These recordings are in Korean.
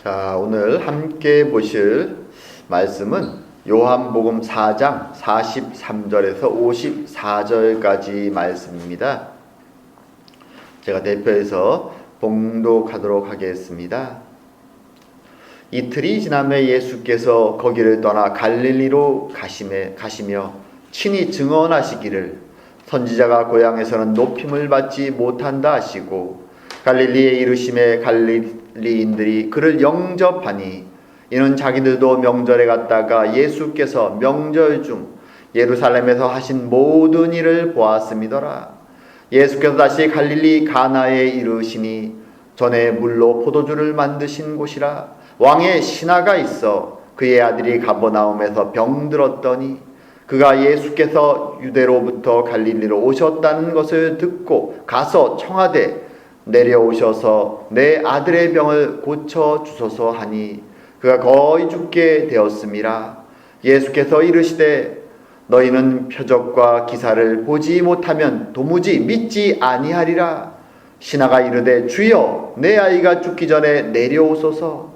자, 오늘 함께 보실 말씀은 요한복음 4장 43절에서 54절까지 말씀입니다. 제가 대표해서 봉독하도록 하겠습니다. 이틀이 지나매 예수께서 거기를 떠나 갈릴리로 가시며 친히 증언하시기를 선지자가 고향에서는 높임을 받지 못한다 하시고 갈릴리에 이르심에 갈릴리인들이 그를 영접하니 이는 자기들도 명절에 갔다가 예수께서 명절 중 예루살렘에서 하신 모든 일을 보았음이더라. 예수께서 다시 갈릴리 가나에 이르시니 전에 물로 포도주를 만드신 곳이라. 왕의 신하가 있어 그의 아들이 가버나움에서 병들었더니 그가 예수께서 유대로부터 갈릴리로 오셨다는 것을 듣고 가서 청하되 내려오셔서 내 아들의 병을 고쳐 주소서 하니 그가 거의 죽게 되었음이라. 예수께서 이르시되 너희는 표적과 기사를 보지 못하면 도무지 믿지 아니하리라. 신하가 이르되 주여 내 아이가 죽기 전에 내려오소서.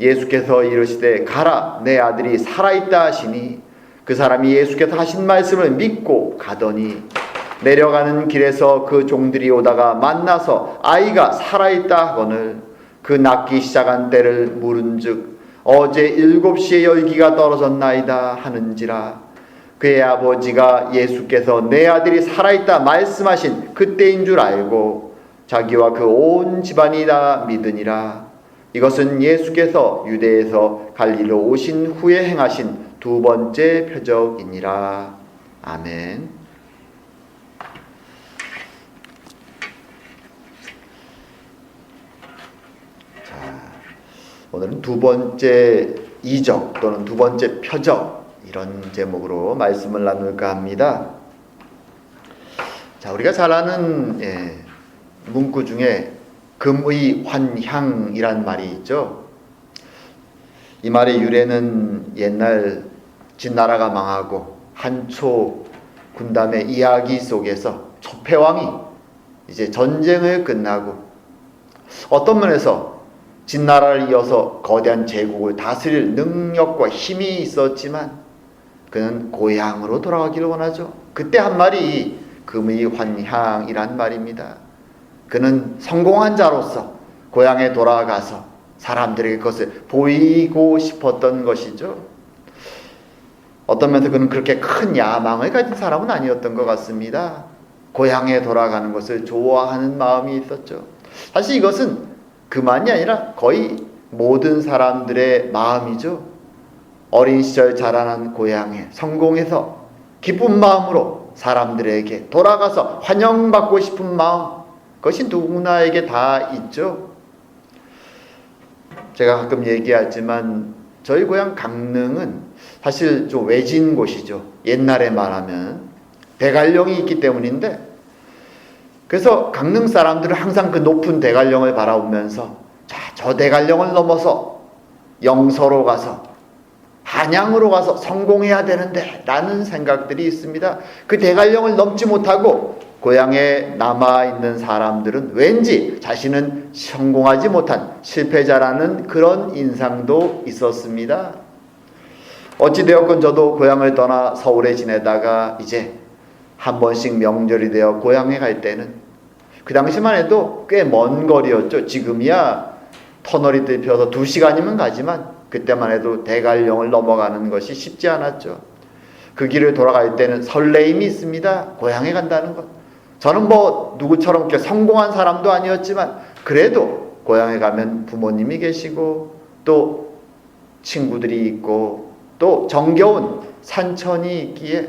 예수께서 이르시되 가라 내 아들이 살아있다 하시니 그 사람이 예수께서 하신 말씀을 믿고 가더니 내려가는 길에서 그 종들이 오다가 만나서 아이가 살아있다 하거늘 그 낳기 시작한 때를 물은즉 어제 7시에 열기가 떨어졌나이다 하는지라. 그의 아버지가 예수께서 내 아들이 살아있다 말씀하신 그때인 줄 알고 자기와 그 온 집안이 다 믿으니라. 이것은 예수께서 유대에서 갈릴리로 오신 후에 행하신 두 번째 표적이니라. 아멘. 오늘은 두 번째 이적 또는 두 번째 표적 이런 제목으로 말씀을 나눌까 합니다. 자, 우리가 잘 아는 문구 중에 금의 환향이란 말이 있죠. 이 말의 유래는 옛날 진나라가 망하고 한초 군담의 이야기 속에서 초패왕이 이제 전쟁을 끝나고 어떤 면에서 진나라를 이어서 거대한 제국을 다스릴 능력과 힘이 있었지만 그는 고향으로 돌아가기를 원하죠. 그때 한 말이 금의 환향이란 말입니다. 그는 성공한 자로서 고향에 돌아가서 사람들에게 그것을 보이고 싶었던 것이죠. 어떤 면에서 그는 그렇게 큰 야망을 가진 사람은 아니었던 것 같습니다. 고향에 돌아가는 것을 좋아하는 마음이 있었죠. 사실 이것은 그만이 아니라 거의 모든 사람들의 마음이죠. 어린 시절 자라난 고향에 성공해서 기쁜 마음으로 사람들에게 돌아가서 환영받고 싶은 마음, 그것이 누구나에게 다 있죠. 제가 가끔 얘기하지만 저희 고향 강릉은 사실 좀 외진 곳이죠. 옛날에 말하면 대관령이 있기 때문인데, 그래서 강릉 사람들은 항상 그 높은 대관령을 바라보면서 저 대관령을 넘어서 영서로 가서 한양으로 가서 성공해야 되는데 라는 생각들이 있습니다. 그 대관령을 넘지 못하고 고향에 남아있는 사람들은 왠지 자신은 성공하지 못한 실패자라는 그런 인상도 있었습니다. 어찌되었건 저도 고향을 떠나 서울에 지내다가 이제 한 번씩 명절이 되어 고향에 갈 때는 그 당시만 해도 꽤 먼 거리였죠. 지금이야 터널이 뚫혀서 2시간이면 가지만 그때만 해도 대관령을 넘어가는 것이 쉽지 않았죠. 그 길을 돌아갈 때는 설레임이 있습니다. 고향에 간다는 것. 저는 누구처럼 이렇게 성공한 사람도 아니었지만 그래도 고향에 가면 부모님이 계시고 또 친구들이 있고 또 정겨운 산천이 있기에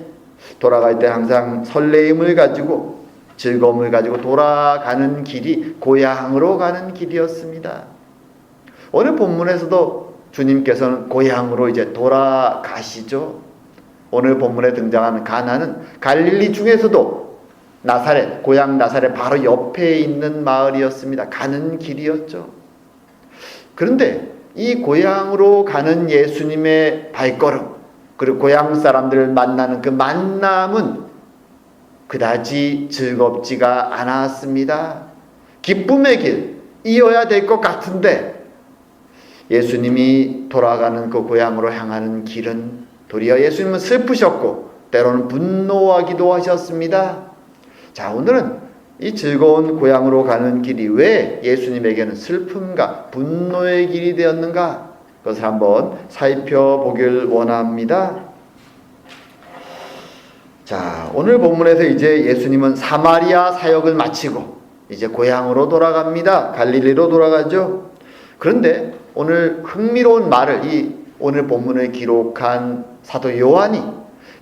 돌아갈 때 항상 설레임을 가지고 즐거움을 가지고 돌아가는 길이 고향으로 가는 길이었습니다. 오늘 본문에서도 주님께서는 고향으로 이제 돌아가시죠. 오늘 본문에 등장하는 가나는 갈릴리 중에서도 나사렛, 고향 나사렛 바로 옆에 있는 마을이었습니다. 가는 길이었죠. 그런데 이 고향으로 가는 예수님의 발걸음, 그리고 고향 사람들을 만나는 그 만남은 그다지 즐겁지가 않았습니다. 기쁨의 길 이어야 될 것 같은데 예수님이 돌아가는 그 고향으로 향하는 길은 도리어 예수님은 슬프셨고 때로는 분노하기도 하셨습니다. 자, 오늘은 이 즐거운 고향으로 가는 길이 왜 예수님에게는 슬픔과 분노의 길이 되었는가? 그것을 한번 살펴보길 원합니다. 자, 오늘 본문에서 이제 예수님은 사마리아 사역을 마치고 이제 고향으로 돌아갑니다. 갈릴리로 돌아가죠. 그런데 오늘 흥미로운 말을 이 오늘 본문을 기록한 사도 요한이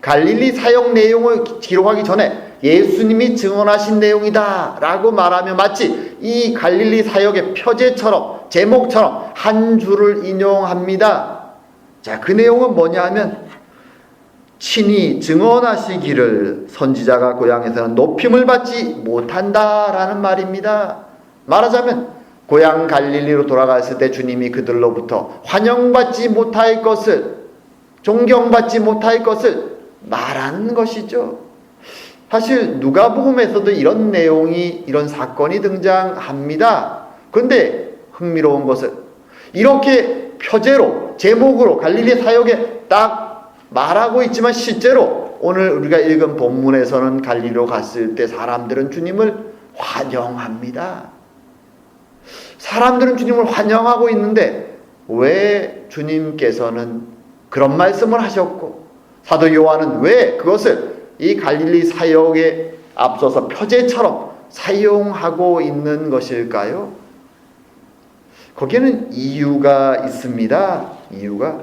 갈릴리 사역 내용을 기록하기 전에 예수님이 증언하신 내용이다 라고 말하며 마치 이 갈릴리 사역의 표제처럼 제목처럼 한 줄을 인용합니다. 자, 그 내용은 뭐냐 하면 친히 증언하시기를 선지자가 고향에서는 높임을 받지 못한다라는 말입니다. 말하자면 고향 갈릴리로 돌아갔을 때 주님이 그들로부터 환영받지 못할 것을, 존경받지 못할 것을 말하는 것이죠. 사실 누가복음에서도 이런 내용이, 이런 사건이 등장합니다. 그런데 흥미로운 것은 이렇게 표제로, 제목으로 갈릴리 사역에 딱 말하고 있지만 실제로 오늘 우리가 읽은 본문에서는 갈릴리로 갔을 때 사람들은 주님을 환영합니다. 사람들은 주님을 환영하고 있는데 왜 주님께서는 그런 말씀을 하셨고 사도 요한은 왜 그것을 이 갈릴리 사역에 앞서서 표제처럼 사용하고 있는 것일까요? 거기에는 이유가 있습니다. 이유가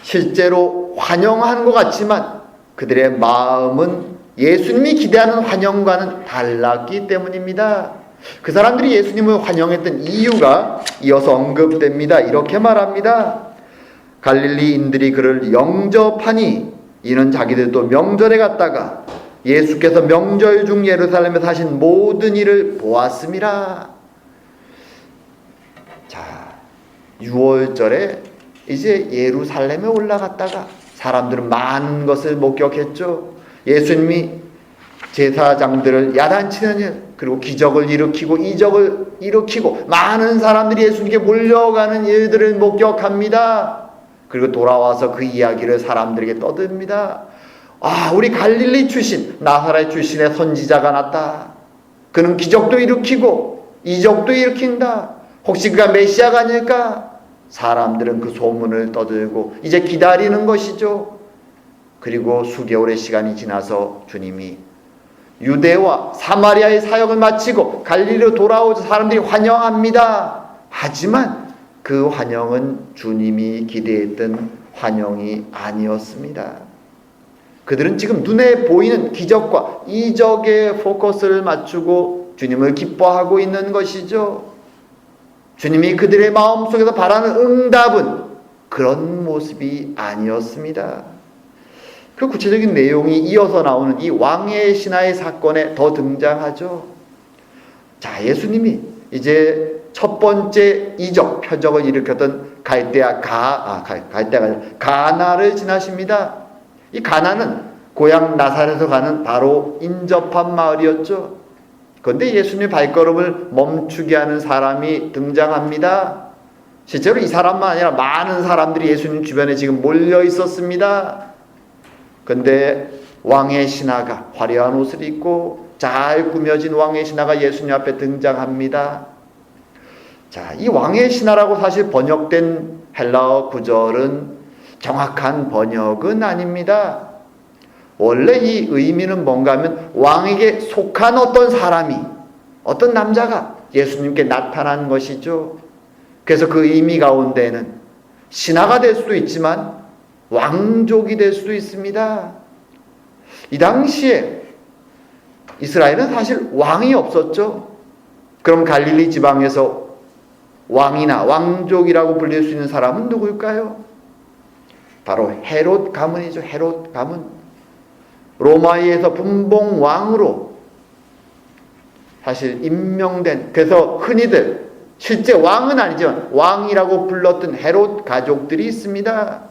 실제로 환영하는 것 같지만 그들의 마음은 예수님이 기대하는 환영과는 달랐기 때문입니다. 그 사람들이 예수님을 환영했던 이유가 이어서 언급됩니다. 이렇게 말합니다. 갈릴리인들이 그를 영접하니 이는 자기들도 명절에 갔다가 예수께서 명절 중 예루살렘에서 하신 모든 일을 보았음이라. 자, 6월절에 이제 예루살렘에 올라갔다가 사람들은 많은 것을 목격했죠. 예수님이 제사장들을 야단치는 일, 그리고 기적을 일으키고 이적을 일으키고 많은 사람들이 예수님께 몰려가는 일들을 목격합니다. 그리고 돌아와서 그 이야기를 사람들에게 떠듭니다. 아, 우리 갈릴리 출신, 나사렛 출신의 선지자가 났다. 그는 기적도 일으키고 이적도 일으킨다. 혹시 그가 메시아가 아닐까? 사람들은 그 소문을 떠들고 이제 기다리는 것이죠. 그리고 수개월의 시간이 지나서 주님이 유대와 사마리아의 사역을 마치고 갈릴리로 돌아오자 사람들이 환영합니다. 하지만 그 환영은 주님이 기대했던 환영이 아니었습니다. 그들은 지금 눈에 보이는 기적과 이적에 포커스를 맞추고 주님을 기뻐하고 있는 것이죠. 주님이 그들의 마음속에서 바라는 응답은 그런 모습이 아니었습니다. 그 구체적인 내용이 이어서 나오는 이 왕의 신하의 사건에 더 등장하죠. 자, 예수님이 이제 첫 번째 이적, 표적을 일으켰던 가나를 지나십니다. 이 가나는 고향 나사렛에서 가는 바로 인접한 마을이었죠. 그런데 예수님의 발걸음을 멈추게 하는 사람이 등장합니다. 실제로 이 사람만 아니라 많은 사람들이 예수님 주변에 지금 몰려 있었습니다. 그런데 왕의 신하가 화려한 옷을 입고 잘 꾸며진 왕의 신하가 예수님 앞에 등장합니다. 자, 이 왕의 신하라고 사실 번역된 헬라어 구절은 정확한 번역은 아닙니다. 원래 이 의미는 뭔가 하면 왕에게 속한 어떤 사람이, 어떤 남자가 예수님께 나타난 것이죠. 그래서 그 의미 가운데는 신하가 될 수도 있지만 왕족이 될 수도 있습니다. 이 당시에 이스라엘은 사실 왕이 없었죠. 그럼 갈릴리 지방에서 왕이나 왕족이라고 불릴 수 있는 사람은 누구일까요? 바로 헤롯 가문이죠. 헤롯 가문. 로마에서 분봉 왕으로 사실 임명된, 그래서 흔히들 실제 왕은 아니지만 왕이라고 불렀던 헤롯 가족들이 있습니다.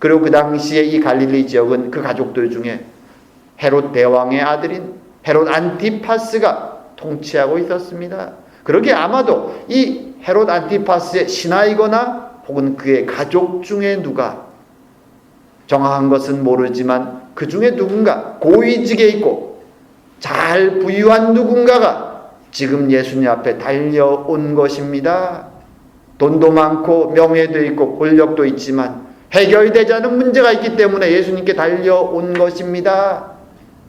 그리고 그 당시에 이 갈릴리 지역은 그 가족들 중에 헤롯 대왕의 아들인 헤롯 안티파스가 통치하고 있었습니다. 그러기에 아마도 이 헤롯 안티파스의 신하이거나 혹은 그의 가족 중에 누가, 정확한 것은 모르지만 그 중에 누군가 고위직에 있고 잘 부유한 누군가가 지금 예수님 앞에 달려온 것입니다. 돈도 많고 명예도 있고 권력도 있지만 해결되지 않은 문제가 있기 때문에 예수님께 달려온 것입니다.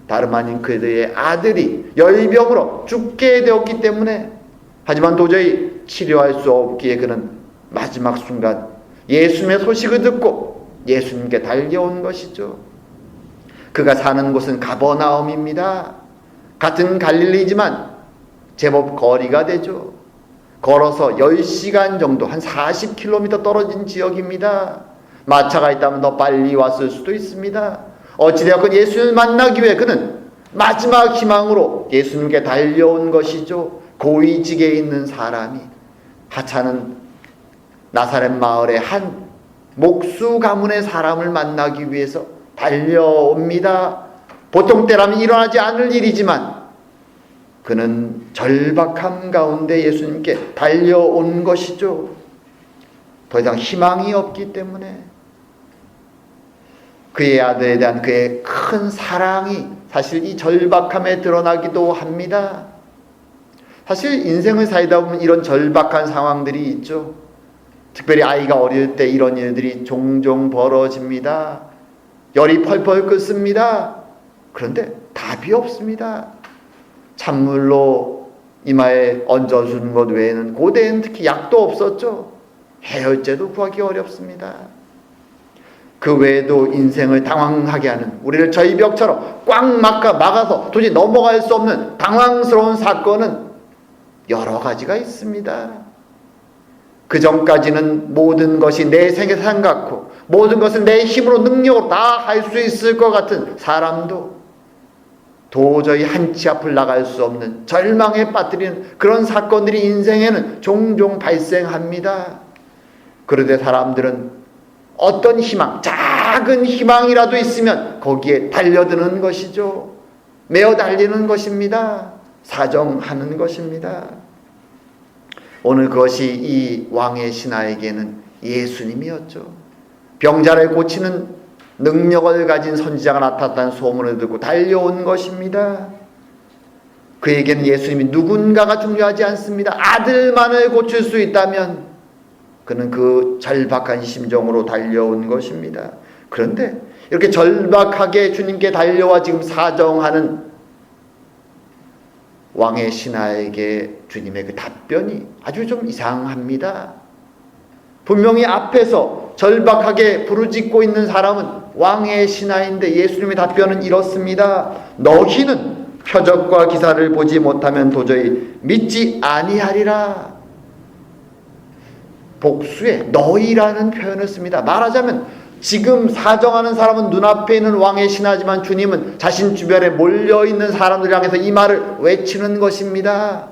다름 아닌 그들의 아들이 열병으로 죽게 되었기 때문에, 하지만 도저히 치료할 수 없기에 그는 마지막 순간 예수님의 소식을 듣고 예수님께 달려온 것이죠. 그가 사는 곳은 가버나움입니다. 같은 갈릴리지만 제법 거리가 되죠. 걸어서 10시간 정도, 한 40km 떨어진 지역입니다. 마차가 있다면 더 빨리 왔을 수도 있습니다. 어찌되었건 예수님을 만나기 위해 그는 마지막 희망으로 예수님께 달려온 것이죠. 고위직에 있는 사람이 하찮은 나사렛 마을의 한 목수 가문의 사람을 만나기 위해서 달려옵니다. 보통 때라면 일어나지 않을 일이지만 그는 절박함 가운데 예수님께 달려온 것이죠. 더 이상 희망이 없기 때문에 그의 아들에 대한 그의 큰 사랑이 사실 이 절박함에 드러나기도 합니다. 사실 인생을 살다 보면 이런 절박한 상황들이 있죠. 특별히 아이가 어릴 때 이런 일들이 종종 벌어집니다. 열이 펄펄 끓습니다. 그런데 답이 없습니다. 찬물로 이마에 얹어주는 것 외에는 고대에는 특히 약도 없었죠. 해열제도 구하기 어렵습니다. 그 외에도 인생을 당황하게 하는, 우리를 절벽처럼 꽉 막아서 도저히 넘어갈 수 없는 당황스러운 사건은 여러 가지가 있습니다. 그 전까지는 모든 것이 내 생산 같고 모든 것을 내 힘으로 능력으로 다 할 수 있을 것 같은 사람도 도저히 한 치 앞을 나갈 수 없는 절망에 빠뜨리는 그런 사건들이 인생에는 종종 발생합니다. 그런데 사람들은 어떤 희망, 작은 희망이라도 있으면 거기에 달려드는 것이죠. 매어 달리는 것입니다. 사정하는 것입니다. 오늘 그것이 이 왕의 신하에게는 예수님이었죠. 병자를 고치는 능력을 가진 선지자가 나타났다는 소문을 듣고 달려온 것입니다. 그에게는 예수님이 누군가가 중요하지 않습니다. 아들만을 고칠 수 있다면 그는 그 절박한 심정으로 달려온 것입니다. 그런데 이렇게 절박하게 주님께 달려와 지금 사정하는 왕의 신하에게 주님의 그 답변이 아주 좀 이상합니다. 분명히 앞에서 절박하게 부르짖고 있는 사람은 왕의 신하인데 예수님의 답변은 이렇습니다. 너희는 표적과 기사를 보지 못하면 도저히 믿지 아니하리라. 복수에 너희라는 표현을 씁니다. 말하자면 지금 사정하는 사람은 눈앞에 있는 왕의 신하지만 주님은 자신 주변에 몰려있는 사람들을 향해서 이 말을 외치는 것입니다.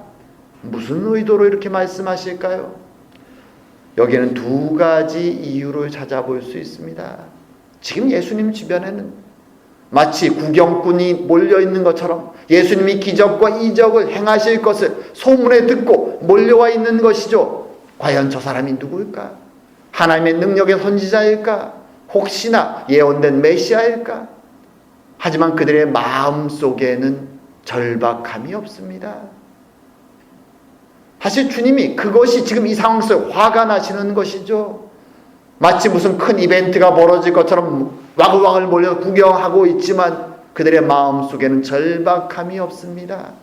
무슨 의도로 이렇게 말씀하실까요? 여기에는 두 가지 이유를 찾아볼 수 있습니다. 지금 예수님 주변에는 마치 구경꾼이 몰려있는 것처럼 예수님이 기적과 이적을 행하실 것을 소문에 듣고 몰려와 있는 것이죠. 과연 저 사람이 누구일까? 하나님의 능력의 선지자일까? 혹시나 예언된 메시아일까? 하지만 그들의 마음속에는 절박함이 없습니다. 사실 주님이 그것이 지금 이 상황 속에 화가 나시는 것이죠. 마치 무슨 큰 이벤트가 벌어질 것처럼 와글와글 몰려 구경하고 있지만 그들의 마음속에는 절박함이 없습니다.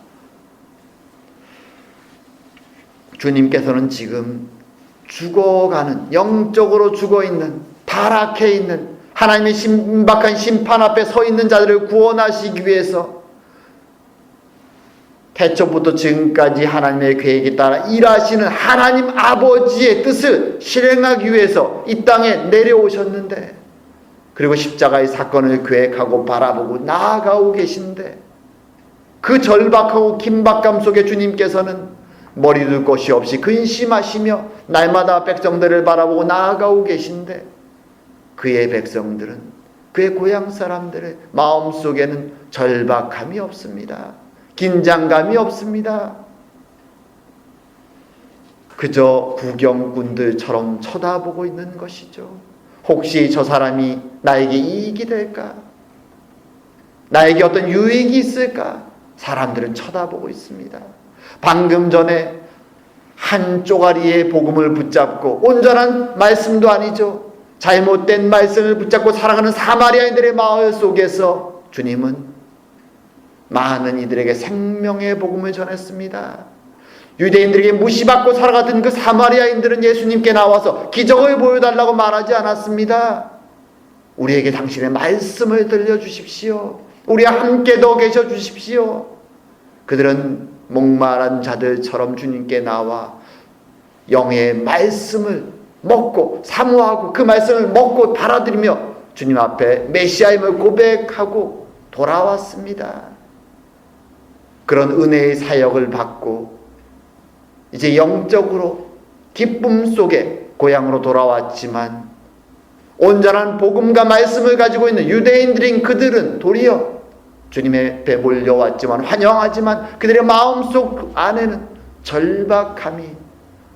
주님께서는 지금 죽어가는, 영적으로 죽어있는, 타락해 있는 하나님의 신박한 심판 앞에 서 있는 자들을 구원하시기 위해서 태초부터 지금까지 하나님의 계획에 따라 일하시는 하나님 아버지의 뜻을 실행하기 위해서 이 땅에 내려오셨는데, 그리고 십자가의 사건을 계획하고 바라보고 나아가고 계신데, 그 절박하고 긴박감 속에 주님께서는 머리둘 곳이 없이 근심하시며 날마다 백성들을 바라보고 나아가고 계신데, 그의 백성들은, 그의 고향 사람들의 마음속에는 절박함이 없습니다. 긴장감이 없습니다. 그저 구경꾼들처럼 쳐다보고 있는 것이죠. 혹시 저 사람이 나에게 이익이 될까? 나에게 어떤 유익이 있을까? 사람들은 쳐다보고 있습니다. 방금 전에 한 쪼가리의 복음을 붙잡고, 온전한 말씀도 아니죠, 잘못된 말씀을 붙잡고 살아가는 사마리아인들의 마을 속에서 주님은 많은 이들에게 생명의 복음을 전했습니다. 유대인들에게 무시받고 살아가던 그 사마리아인들은 예수님께 나와서 기적을 보여달라고 말하지 않았습니다. 우리에게 당신의 말씀을 들려주십시오. 우리와 함께 더 계셔 주십시오. 그들은 목마른 자들처럼 주님께 나와 영의 말씀을 먹고 사모하고 그 말씀을 먹고 받아들이며 주님 앞에 메시아임을 고백하고 돌아왔습니다. 그런 은혜의 사역을 받고 이제 영적으로 기쁨 속에 고향으로 돌아왔지만, 온전한 복음과 말씀을 가지고 있는 유대인들인 그들은 도리어 주님의 배 몰려왔지만 환영하지만 그들의 마음속 안에는 절박함이,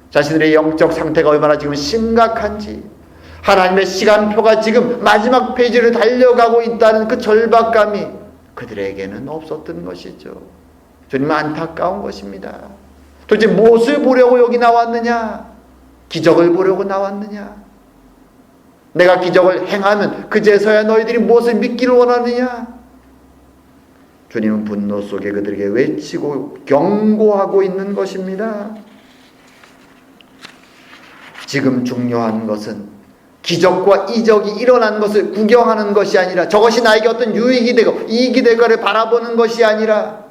자신들의 영적 상태가 얼마나 지금 심각한지, 하나님의 시간표가 지금 마지막 페이지를 달려가고 있다는 그 절박감이 그들에게는 없었던 것이죠. 주님은 안타까운 것입니다. 도대체 무엇을 보려고 여기 나왔느냐? 기적을 보려고 나왔느냐? 내가 기적을 행하면 그제서야 너희들이 무엇을 믿기를 원하느냐? 주님은 분노 속에 그들에게 외치고 경고하고 있는 것입니다. 지금 중요한 것은 기적과 이적이 일어난 것을 구경하는 것이 아니라, 저것이 나에게 어떤 유익이 되고 이익이 될 것을 바라보는 것이 아니라,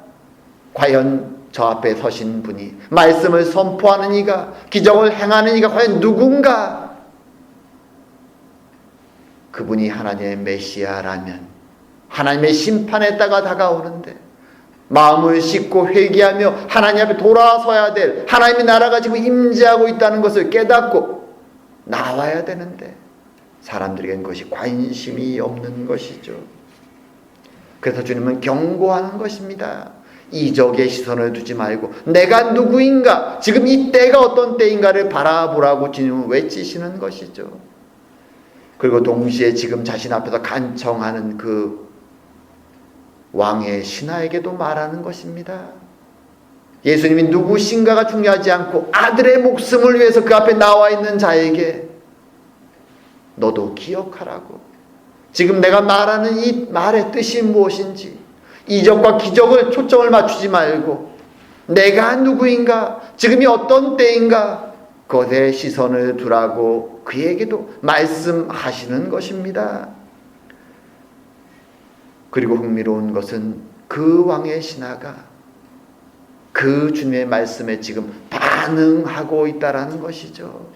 과연 저 앞에 서신 분이, 말씀을 선포하는 이가, 기적을 행하는 이가 과연 누군가? 그분이 하나님의 메시아라면 하나님의 심판의 때가 다가오는데 마음을 씻고 회개하며 하나님 앞에 돌아서야 될, 하나님의 나라가 지금 임재하고 있다는 것을 깨닫고 나와야 되는데 사람들에게는 그것이 관심이 없는 것이죠. 그래서 주님은 경고하는 것입니다. 이적의 시선을 두지 말고 내가 누구인가, 지금 이 때가 어떤 때인가를 바라보라고 주님은 외치시는 것이죠. 그리고 동시에 지금 자신 앞에서 간청하는 그 왕의 신하에게도 말하는 것입니다. 예수님이 누구신가가 중요하지 않고 아들의 목숨을 위해서 그 앞에 나와 있는 자에게 너도 기억하라고, 지금 내가 말하는 이 말의 뜻이 무엇인지, 이적과 기적을 초점을 맞추지 말고 내가 누구인가, 지금이 어떤 때인가, 그것에 시선을 두라고 그에게도 말씀하시는 것입니다. 그리고 흥미로운 것은 그 왕의 신하가 그 주님의 말씀에 지금 반응하고 있다라는 것이죠.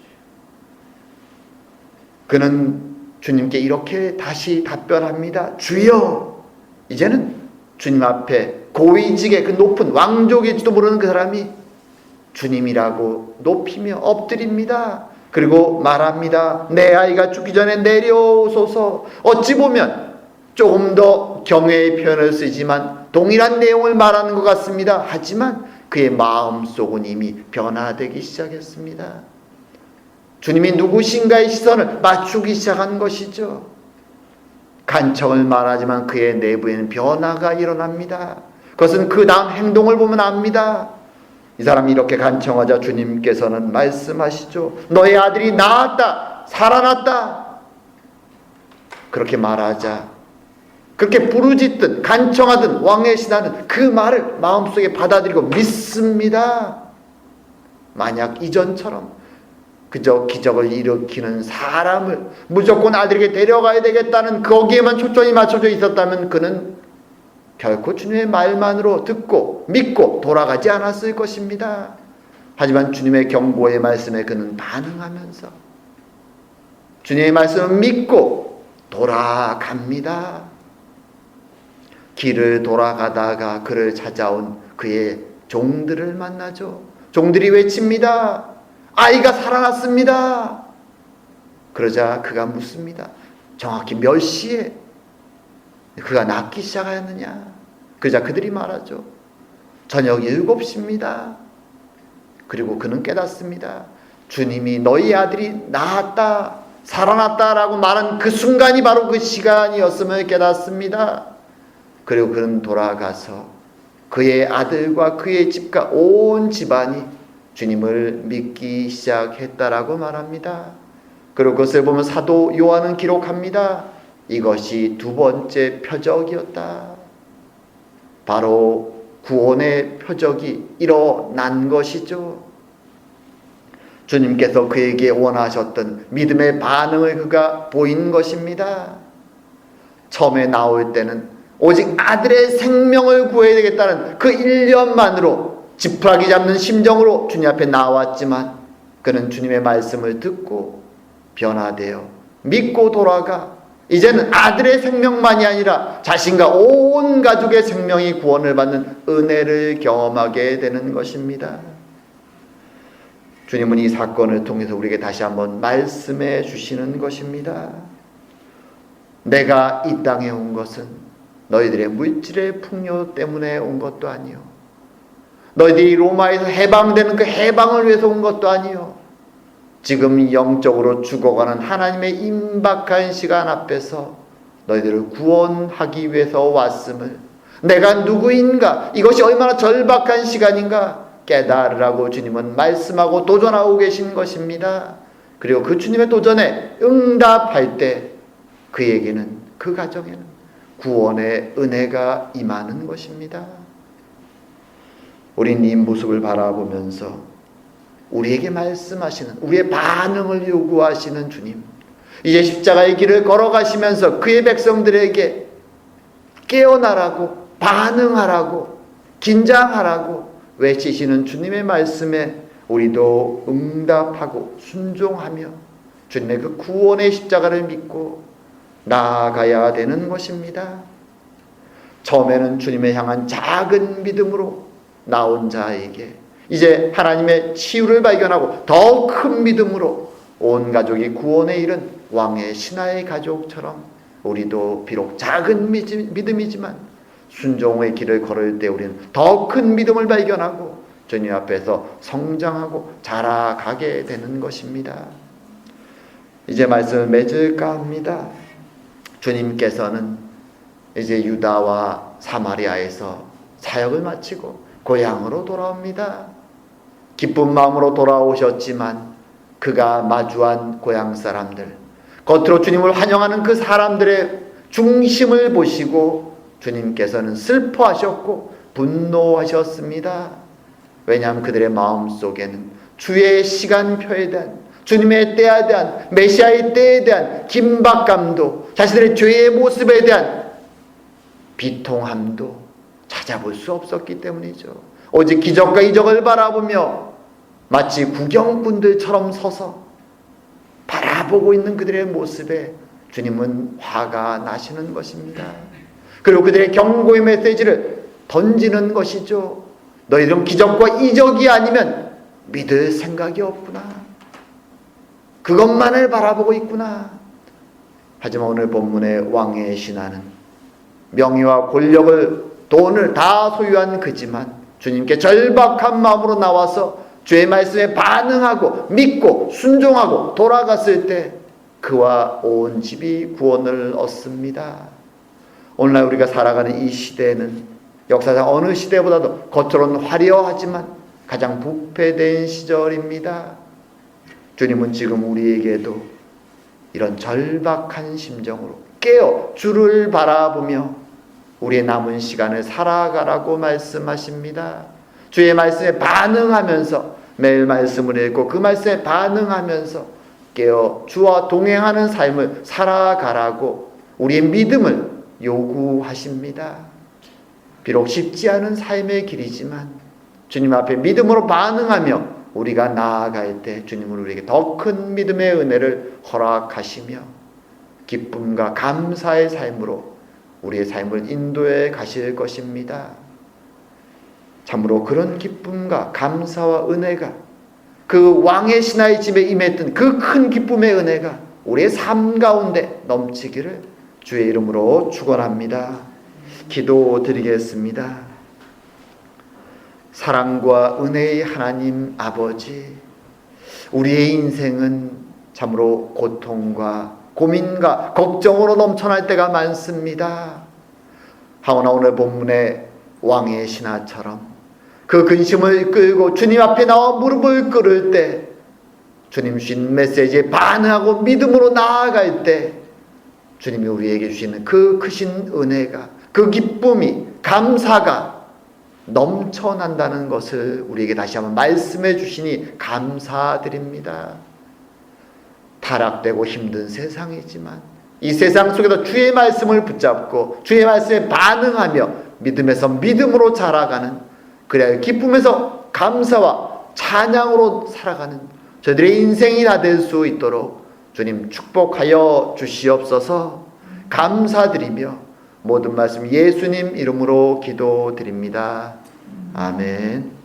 그는 주님께 이렇게 다시 답변합니다. 주여! 이제는 주님 앞에 고위직의 그 높은 왕족일지도 모르는 그 사람이 주님이라고 높이며 엎드립니다. 그리고 말합니다. 내 아이가 죽기 전에 내려오소서. 어찌 보면 조금 더 경외의 표현을 쓰지만 동일한 내용을 말하는 것 같습니다. 하지만 그의 마음속은 이미 변화되기 시작했습니다. 주님이 누구신가의 시선을 맞추기 시작한 것이죠. 간청을 말하지만 그의 내부에는 변화가 일어납니다. 그것은 그 다음 행동을 보면 압니다. 이 사람이 이렇게 간청하자 주님께서는 말씀하시죠. 너의 아들이 나았다, 살아났다. 그렇게 말하자, 그렇게 부르짖든 간청하든 왕의 신하는 그 말을 마음속에 받아들이고 믿습니다. 만약 이전처럼 그저 기적을 일으키는 사람을 무조건 아들에게 데려가야 되겠다는 거기에만 초점이 맞춰져 있었다면 그는 결코 주님의 말만으로 듣고 믿고 돌아가지 않았을 것입니다. 하지만 주님의 경고의 말씀에 그는 반응하면서 주님의 말씀을 믿고 돌아갑니다. 길을 돌아가다가 그를 찾아온 그의 종들을 만나죠. 종들이 외칩니다. 아이가 살아났습니다. 그러자 그가 묻습니다. 정확히 몇 시에 그가 낫기 시작하였느냐? 그러자 그들이 말하죠. 저녁 7시입니다. 그리고 그는 깨닫습니다. 주님이 너희 아들이 나았다, 살아났다라고 말한 그 순간이 바로 그 시간이었음을 깨닫습니다. 그리고 그는 돌아가서 그의 아들과 그의 집과 온 집안이 주님을 믿기 시작했다라고 말합니다. 그리고 그것을 보면 사도 요한은 기록합니다. 이것이 두 번째 표적이었다. 바로 구원의 표적이 일어난 것이죠. 주님께서 그에게 원하셨던 믿음의 반응을 그가 보인 것입니다. 처음에 나올 때는 오직 아들의 생명을 구해야 되겠다는 그 일념만으로 지푸라기 잡는 심정으로 주님 앞에 나왔지만 그는 주님의 말씀을 듣고 변화되어 믿고 돌아가 이제는 아들의 생명만이 아니라 자신과 온 가족의 생명이 구원을 받는 은혜를 경험하게 되는 것입니다. 주님은 이 사건을 통해서 우리에게 다시 한번 말씀해 주시는 것입니다. 내가 이 땅에 온 것은 너희들의 물질의 풍요 때문에 온 것도 아니요, 너희들이 로마에서 해방되는 그 해방을 위해서 온 것도 아니요, 지금 영적으로 죽어가는 하나님의 임박한 시간 앞에서 너희들을 구원하기 위해서 왔음을, 내가 누구인가, 이것이 얼마나 절박한 시간인가 깨달으라고 주님은 말씀하고 도전하고 계신 것입니다. 그리고 그 주님의 도전에 응답할 때 그에게는, 그 가정에는 구원의 은혜가 임하는 것입니다. 우린 이 모습을 바라보면서 우리에게 말씀하시는, 우리의 반응을 요구하시는 주님, 이제 십자가의 길을 걸어가시면서 그의 백성들에게 깨어나라고, 반응하라고, 긴장하라고 외치시는 주님의 말씀에 우리도 응답하고 순종하며 주님의 그 구원의 십자가를 믿고 나아가야 되는 것입니다. 처음에는 주님을 향한 작은 믿음으로 나온 자에게 이제 하나님의 치유를 발견하고 더욱 큰 믿음으로 온 가족이 구원에 이른 왕의 신하의 가족처럼 우리도 비록 작은 믿음이지만 순종의 길을 걸을 때 우리는 더 큰 믿음을 발견하고 주님 앞에서 성장하고 자라가게 되는 것입니다. 이제 말씀을 맺을까 합니다. 주님께서는 이제 유다와 사마리아에서 사역을 마치고 고향으로 돌아옵니다. 기쁜 마음으로 돌아오셨지만 그가 마주한 고향 사람들, 겉으로 주님을 환영하는 그 사람들의 중심을 보시고 주님께서는 슬퍼하셨고 분노하셨습니다. 왜냐하면 그들의 마음속에는 주의 시간표에 대한, 주님의 때에 대한, 메시아의 때에 대한 긴박감도, 자신들의 죄의 모습에 대한 비통함도 찾아볼 수 없었기 때문이죠. 오직 기적과 이적을 바라보며 마치 구경꾼들처럼 서서 바라보고 있는 그들의 모습에 주님은 화가 나시는 것입니다. 그리고 그들의 경고의 메시지를 던지는 것이죠. 너희들은 기적과 이적이 아니면 믿을 생각이 없구나, 그것만을 바라보고 있구나. 하지만 오늘 본문의 왕의 신하는 명예와 권력을, 돈을 다 소유한 그지만 주님께 절박한 마음으로 나와서 주의 말씀에 반응하고 믿고 순종하고 돌아갔을 때 그와 온 집이 구원을 얻습니다. 오늘날 우리가 살아가는 이 시대는 역사상 어느 시대보다도 겉으로는 화려하지만 가장 부패된 시절입니다. 주님은 지금 우리에게도 이런 절박한 심정으로 깨어 주를 바라보며 우리의 남은 시간을 살아가라고 말씀하십니다. 주의 말씀에 반응하면서 매일 말씀을 읽고 그 말씀에 반응하면서 깨어 주와 동행하는 삶을 살아가라고 우리의 믿음을 요구하십니다. 비록 쉽지 않은 삶의 길이지만 주님 앞에 믿음으로 반응하며 우리가 나아갈 때 주님은 우리에게 더 큰 믿음의 은혜를 허락하시며 기쁨과 감사의 삶으로 우리의 삶을 인도해 가실 것입니다. 참으로 그런 기쁨과 감사와 은혜가, 그 왕의 신하의 집에 임했던 그 큰 기쁨의 은혜가 우리의 삶 가운데 넘치기를 주의 이름으로 축원합니다. 기도드리겠습니다. 사랑과 은혜의 하나님 아버지, 우리의 인생은 참으로 고통과 고민과 걱정으로 넘쳐날 때가 많습니다. 하오나 오늘 본문의 왕의 신하처럼 그 근심을 끌고 주님 앞에 나와 무릎을 꿇을 때, 주님 주신 메시지에 반응하고 믿음으로 나아갈 때 주님이 우리에게 주시는 그 크신 은혜가, 그 기쁨이, 감사가 넘쳐난다는 것을 우리에게 다시 한번 말씀해 주시니 감사드립니다. 타락되고 힘든 세상이지만 이 세상 속에서 주의 말씀을 붙잡고 주의 말씀에 반응하며 믿음에서 믿음으로 자라가는, 그래야 기쁨에서 감사와 찬양으로 살아가는 저희들의 인생이 다 될 수 있도록 주님 축복하여 주시옵소서. 감사드리며 모든 말씀 예수님 이름으로 기도드립니다. 아멘.